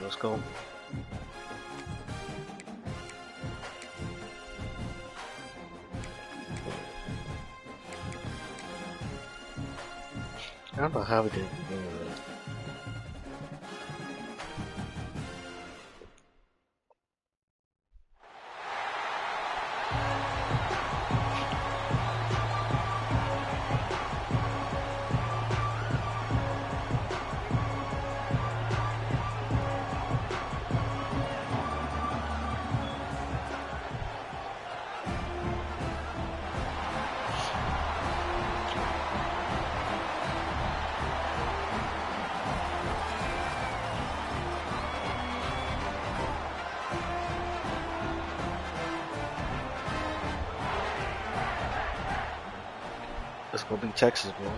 let's go. I don't know how we did. Let's go beat Texas, bro.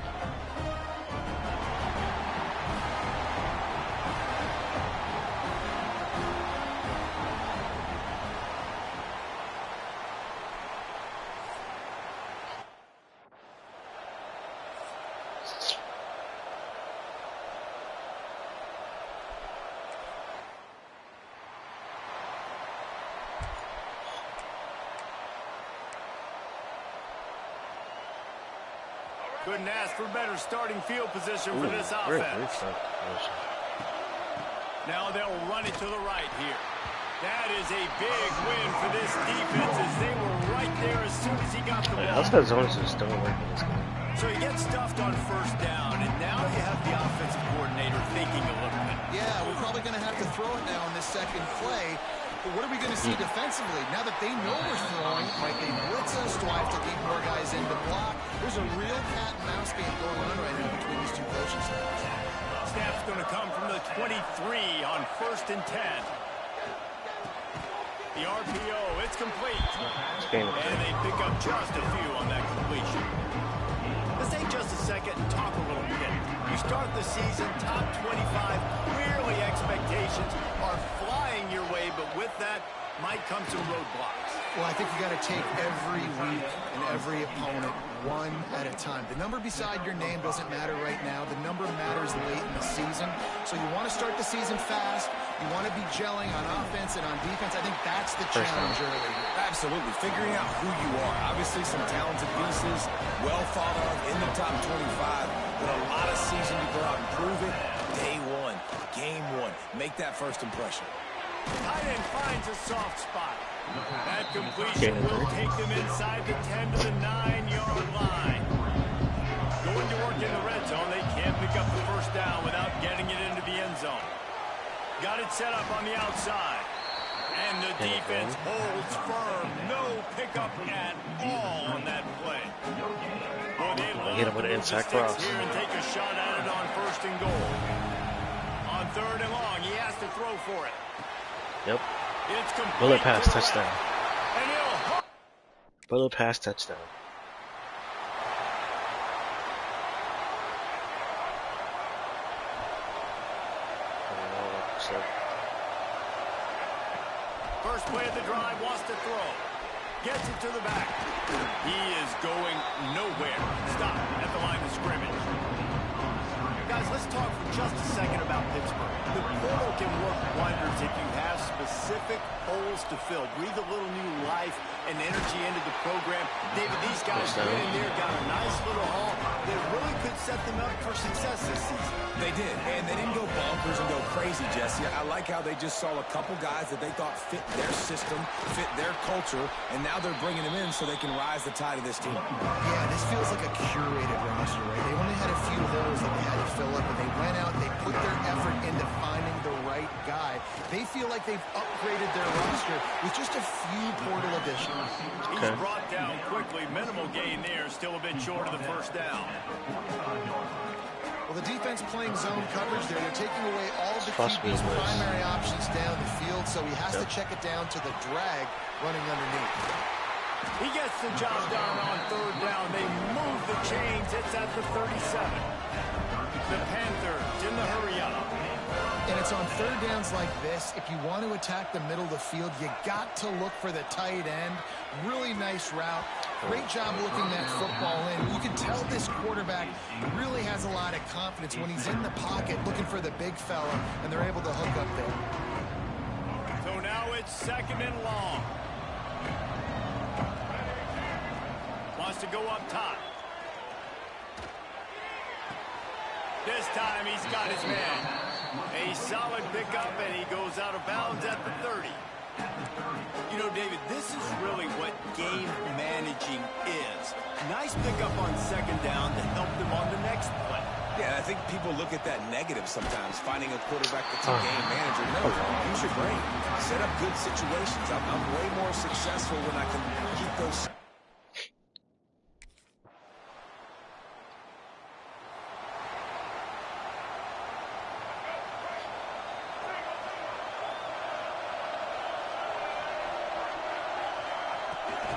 Couldn't ask for better starting field position for this offense. Now they'll run it to the right here. That is a big win for this defense as they were right there as soon as he got the ball. How's that zone just don't work in this game? So he gets stuffed on first down, and now you have the offensive coordinator thinking a little bit. Yeah, we're probably going to have to throw it now on this second play. But what are we going to see defensively? Now that they know we're throwing, might they blitz us? Do I have to leave more guys in to block? There's a real cat and mouse game going on right now between these two coaching staffs. Snap's going to come from the 23 on 1st and 10. The RPO, it's complete. And they pick up just a few on that completion. Let's take just a second and talk a little bit. You start the season top 25, clearly expectations are flying your way, but with that might come some roadblocks. Well, I think you got to take every week and every opponent one at a time. The number beside your name doesn't matter right now. The number matters late in the season. So you want to start the season fast. You want to be gelling on offense and on defense. I think that's the challenge early. Absolutely. Figuring out who you are. Obviously some talented pieces, well thought of in the top 25. But a lot of season to go out and prove it. Day one, game one. Make that first impression. Tight end finds a soft spot. That completion will take them inside the 10 to the 9-yard line. Going to work in the red zone, they can't pick up the first down without getting it into the end zone. Got it set up on the outside. And the defense holds firm. No pickup at all on that play. Boy, they hit him with an inside cross here and take a shot at it on 1st and goal. On 3rd and long, he has to throw for it. Yep. It's complete. Bullet pass touchdown. And he'll... Bullet pass touchdown. First play of the drive, wants to throw. Gets it to the back. He is going nowhere. Stop at the line of scrimmage. Guys, let's talk for just a second about Pittsburgh. The portal can work wonders if you have specific holes to fill. Breathe a little new life and energy into the program. David, these guys went in there, got a nice little haul that really could set them up for success this season. They did, and they didn't go bonkers and go crazy, Jesse. I like how they just saw a couple guys that they thought fit their system, fit their culture, and now they're bringing them in so they can rise the tide of this team. Yeah, this feels like a curated roster, right? They only had a few holes that they had to fill up, and they went out, they put their effort into finding the right guy. They feel like they've upgraded their roster with just a few portal additions. He's brought down quickly. Minimal gain there, still a bit short of the first down. Well, the defense playing zone coverage there. They're taking away all the QB's primary options down the field, so he has to check it down to the drag running underneath. He gets the job done on 3rd down. They move the chains. It's at the 37. The Panthers in the hurry up. And it's on 3rd downs like this. If you want to attack the middle of the field, you got to look for the tight end. Really nice route. Great job looking that football in. You can tell this quarterback really has a lot of confidence when he's in the pocket looking for the big fella, and they're able to hook up there. So now it's 2nd and long. Wants to go up top. This time he's got his man. A solid pickup, and he goes out of bounds at the 30. You know, David, this is really what game managing is. Nice pickup on 2nd down to help them on the next play. Yeah, I think people look at that negative sometimes, finding a quarterback that's a game manager. No, use your brain. Set up good situations. I'm way more successful when I can keep those...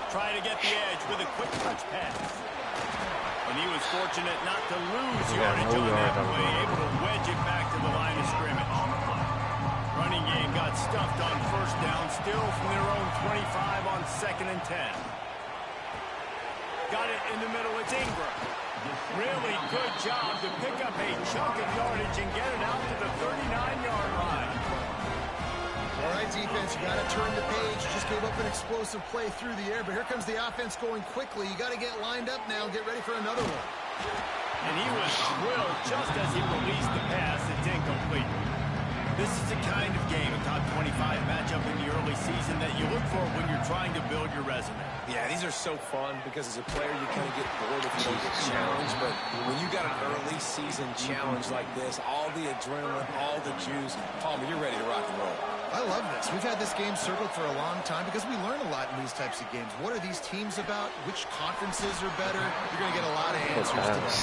Try to get the edge with a quick touch pass. And he was fortunate not to lose yardage on that play, able to wedge it back to the line of scrimmage. Running game got stuffed on 1st down, still from their own 25 on 2nd and 10. Got it in the middle, it's Ingram. Really good job to pick up a chunk of yardage and get it out to the 39-yard line. All right, defense, you got to turn the page. Just gave up an explosive play through the air, but here comes the offense going quickly. You got to get lined up now and get ready for another one. And he was drilled just as he released the pass. It's incomplete. This is the kind of game, a top 25 matchup in the early season, that you look for when you're trying to build your resume. Yeah, these are so fun because as a player, you kind of get bored if you don't get challenged. But when you got an early season challenge like this, all the adrenaline, all the juice, Palmer, you're ready to rock and roll. I love this. We've had this game circled for a long time because we learn a lot in these types of games. What are these teams about? Which conferences are better? You're going to get a lot of answers to that.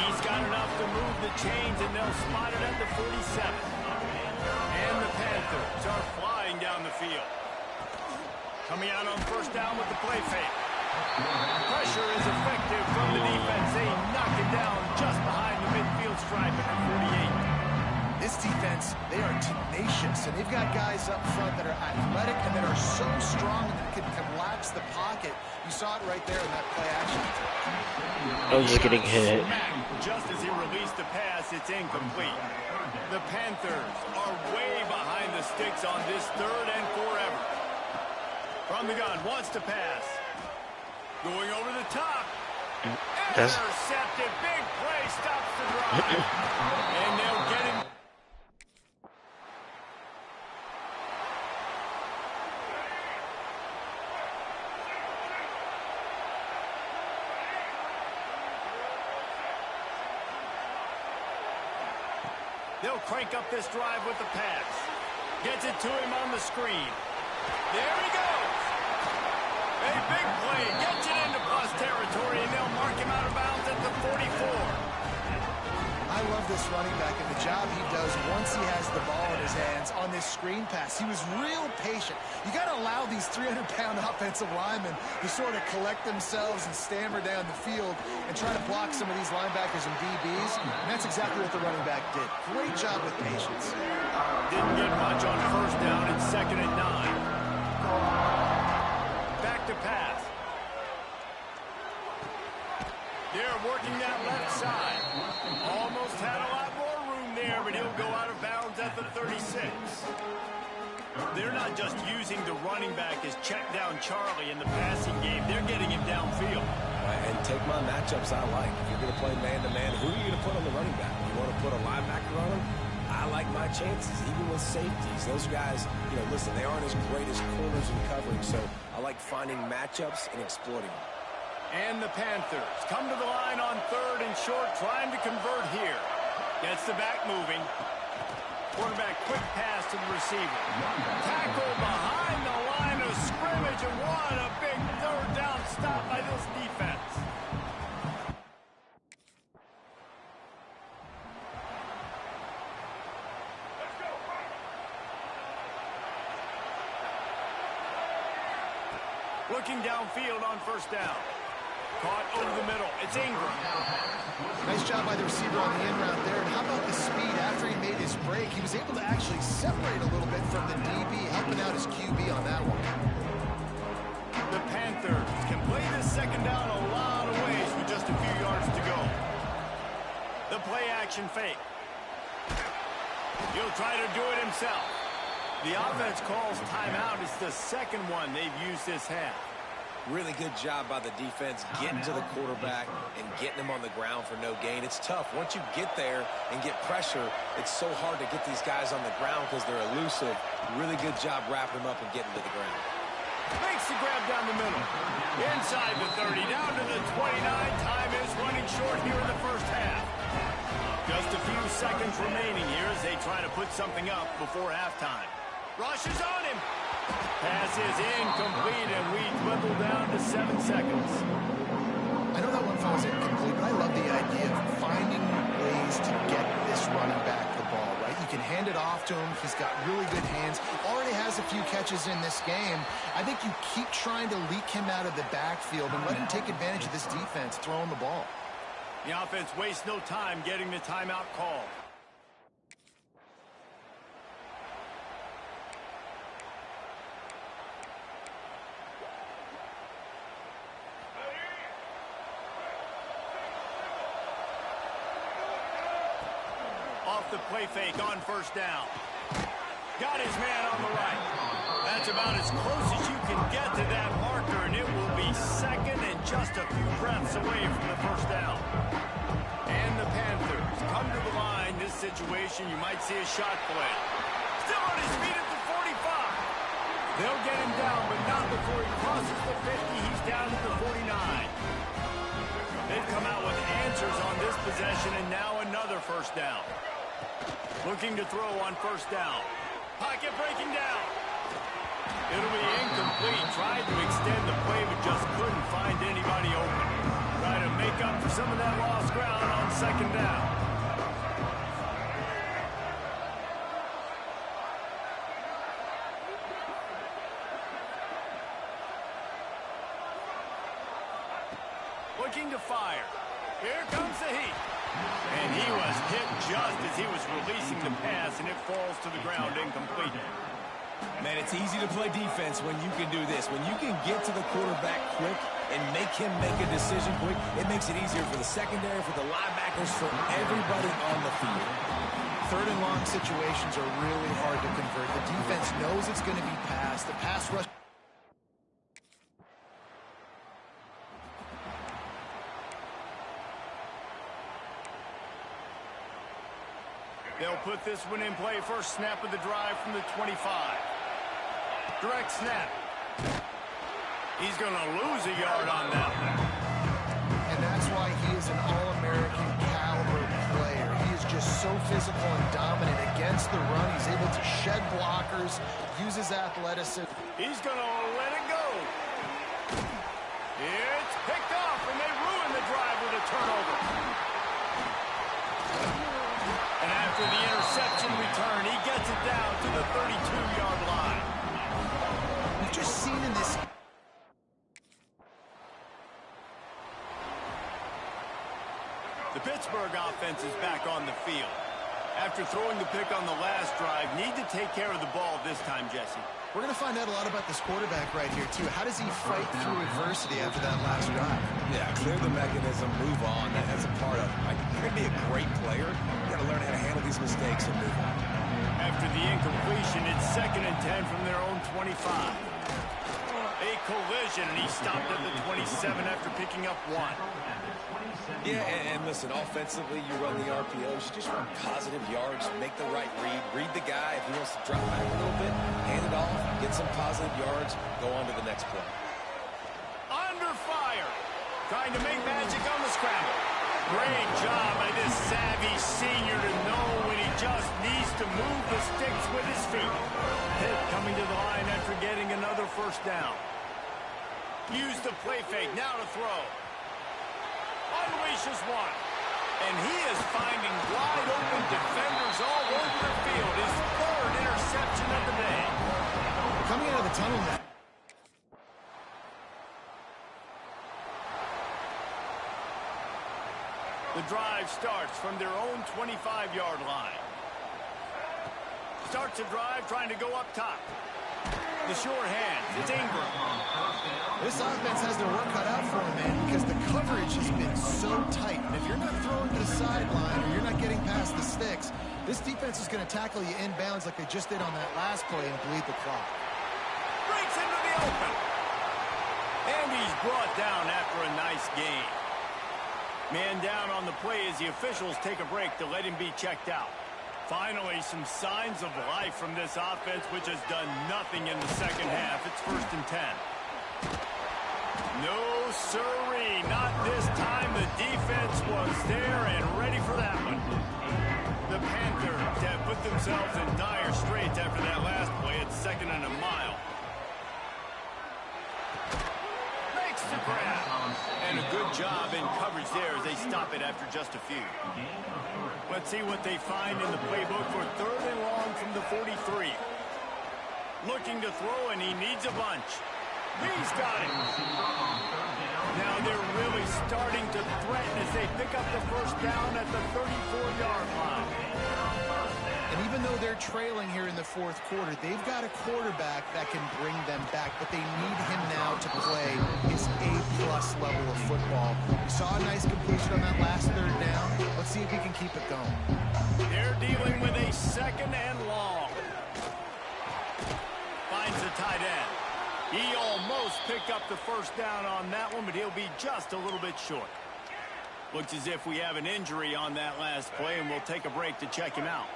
He's got enough to move the chains, and they'll spot it at the 47. And the Panthers are flying down the field. Coming out on 1st down with the play fake. Pressure is effective from the defense. They knock it down just behind the midfield stripe at the 48. This defense, they are tenacious, and they've got guys up front that are athletic and that are so strong that can collapse the pocket. You saw it right there in that play action. I was just getting hit. Just as he released the pass, it's incomplete. The Panthers are way behind the sticks on this 3rd and forever. From the gun, wants to pass. Going over the top. Intercepted. Big play, stops the drive. And they'll get him. They'll crank up this drive with the pass. Gets it to him on the screen. There he goes. A big play. Gets it into plus territory, and they'll mark him out of bounds at the 44. I love this running back and the job he does once he has the ball in his hands on this screen pass. He was real patient. You got to allow these 300-pound offensive linemen to sort of collect themselves and stammer down the field and try to block some of these linebackers and DBs. And that's exactly what the running back did. Great job with patience. Didn't get much on 1st down and 2nd and 9. Back to pass. They're working that left side. Almost had a lot more room there, but he'll go out of bounds at the 36. They're not just using the running back as check down Charlie in the passing game. They're getting him downfield. And take my matchups I like. If you're going to play man-to-man, who are you going to put on the running back? You want to put a linebacker on him? I like my chances, even with safeties. Those guys, you know, listen, they aren't as great as corners and covering, so I like finding matchups and exploiting them. And the Panthers come to the line on 3rd and short, trying to convert here. Gets the back moving. Quarterback, quick pass to the receiver. Tackle behind the line of scrimmage, and what a big 3rd down stop by this defense. Looking downfield on 1st down. Caught over the middle. It's Ingram. Nice job by the receiver on the in route there. And how about the speed after he made his break? He was able to actually separate a little bit from the DB, helping out his QB on that one. The Panthers complete play this second down a lot of ways with just a few yards to go. The play action fake. He'll try to do it himself. The offense calls timeout. It's the second one they've used this half. Really good job by the defense getting to the quarterback and getting him on the ground for no gain. It's tough. Once you get there and get pressure, it's so hard to get these guys on the ground because they're elusive. Really good job wrapping them up and getting to the ground. Makes the grab down the middle. Inside the 30, down to the 29. Time is running short here in the first half. Just a few seconds remaining here as they try to put something up before halftime. Rush is on him. Pass is incomplete, and we dwindle down to 7 seconds. I know that one falls incomplete, but I love the idea of finding ways to get this running back the ball, right? You can hand it off to him. He's got really good hands. Already has a few catches in this game. I think you keep trying to leak him out of the backfield and let him take advantage of this defense throwing the ball. The offense wastes no time getting the timeout call. Off the play fake on first down. Got his man on the right. That's about as close as you can get to that marker, and it will be second and just a few breaths away from the first down. And the Panthers come to the line. This situation, you might see a shot play. Still on his feet at the 45. They'll get him down, but not before he crosses the 50. He's down to the 49. They've come out with answers on this possession, and now another first down. Looking to throw on first down. Pocket breaking down. It'll be incomplete. Tried to extend the play, but just couldn't find anybody open. Try to make up for some of that lost ground on second down. Looking to fire. Here comes the heat. And he was hit just as he was releasing the pass, and it falls to the ground incomplete. Man, it's easy to play defense when you can do this. When you can get to the quarterback quick and make him make a decision quick, it makes it easier for the secondary, for the linebackers, for everybody on the field. Third and long situations are really hard to convert. The defense knows it's going to be passed. The pass rush. They'll put this one in play. First snap of the drive from the 25. Direct snap. He's going to lose a yard on that one. And that's why he is an All-American caliber player. He is just so physical and dominant against the run. He's able to shed blockers, use his athleticism. He's going to let it go. It's picked off, and they ruin the drive with a turnover. And after the interception return, he gets it down to the 32-yard line. We've just seen in this. The Pittsburgh offense is back on the field. After throwing the pick on the last drive, need to take care of the ball this time, Jesse. We're going to find out a lot about this quarterback right here, too. How does he fight through adversity after that last drive? Yeah, clear the mechanism, move on. That's a part of it. Like, you're going to be a great player. You got to learn how to handle these mistakes and move on. After the incompletion, it's 2nd and 10 from their own 25. A collision, and he stopped at the 27 after picking up 1. Yeah, and listen, offensively, you run the RPOs, you just run positive yards, make the right read the guy. If he wants to drop back a little bit, hand it off, get some positive yards, go on to the next play. Under fire, trying to make magic on the scramble. Great job by this savvy senior to know when he just needs to move the sticks with his feet. Pitt coming to the line after getting another first down. Use the play fake, now to throw. Unleashes one. And he is finding wide open defenders all over the field. His 3rd interception of the day. Coming out of the tunnel now. The drive starts from their own 25-yard line. Starts a drive trying to go up top. The short hand. It's Ingram. This offense has their work cut out for them, man, because the coverage has been so tight. And if you're not throwing to the sideline or you're not getting past the sticks, this defense is going to tackle you inbounds like they just did on that last play and bleed the clock. Breaks into the open. And he's brought down after a nice gain. Man down on the play as the officials take a break to let him be checked out. Finally, some signs of life from this offense, which has done nothing in the second half. It's 1st and 10. No, sirree, not this time. The defense was there and ready for that one. The Panthers have put themselves in dire straits after that last play. It's 2nd and a mile. Makes the grab. And a good job in coverage there as they stop it after just a few. Let's see what they find in the playbook for 3rd and long from the 43. Looking to throw, and he needs a bunch. He's got it. Now they're really starting to threaten as they pick up the 1st down at the 34-yard line. And even though they're trailing here in the 4th quarter, they've got a quarterback that can bring them back, but they need him now to play his A-plus level of football. We saw a nice completion on that last 3rd down. Let's see if he can keep it going. They're dealing with a 2nd and long. Finds the tight end. He almost picked up the 1st down on that one, but he'll be just a little bit short. Looks as if we have an injury on that last play, and we'll take a break to check him out.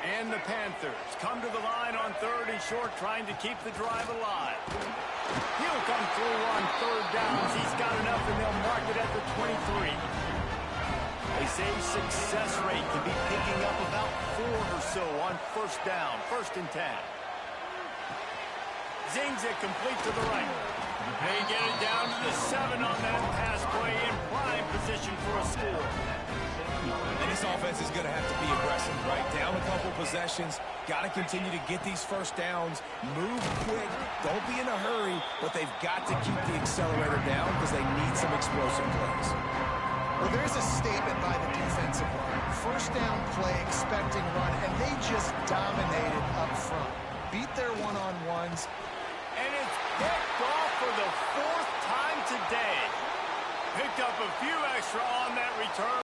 And the Panthers come to the line on 3rd and short, trying to keep the drive alive. He'll come through on 3rd downs. He's got enough, and they'll mark it at the 23. They say success rate can be picking up about 4 or so on 1st down, 1st and 10. Zings it complete to the right. They get it down to the 7 on that pass play in prime position for a score. And this offense is going to have to be aggressive, right? Down a couple possessions. Got to continue to get these 1st downs. Move quick. Don't be in a hurry, but they've got to keep the accelerator down because they need some explosive plays. Well, there's a statement by the defensive line. 1st down play, expecting run, and they just dominated up front. Beat their one-on-ones. And it's picked off for the 4th time today. Picked up a few extra on that return.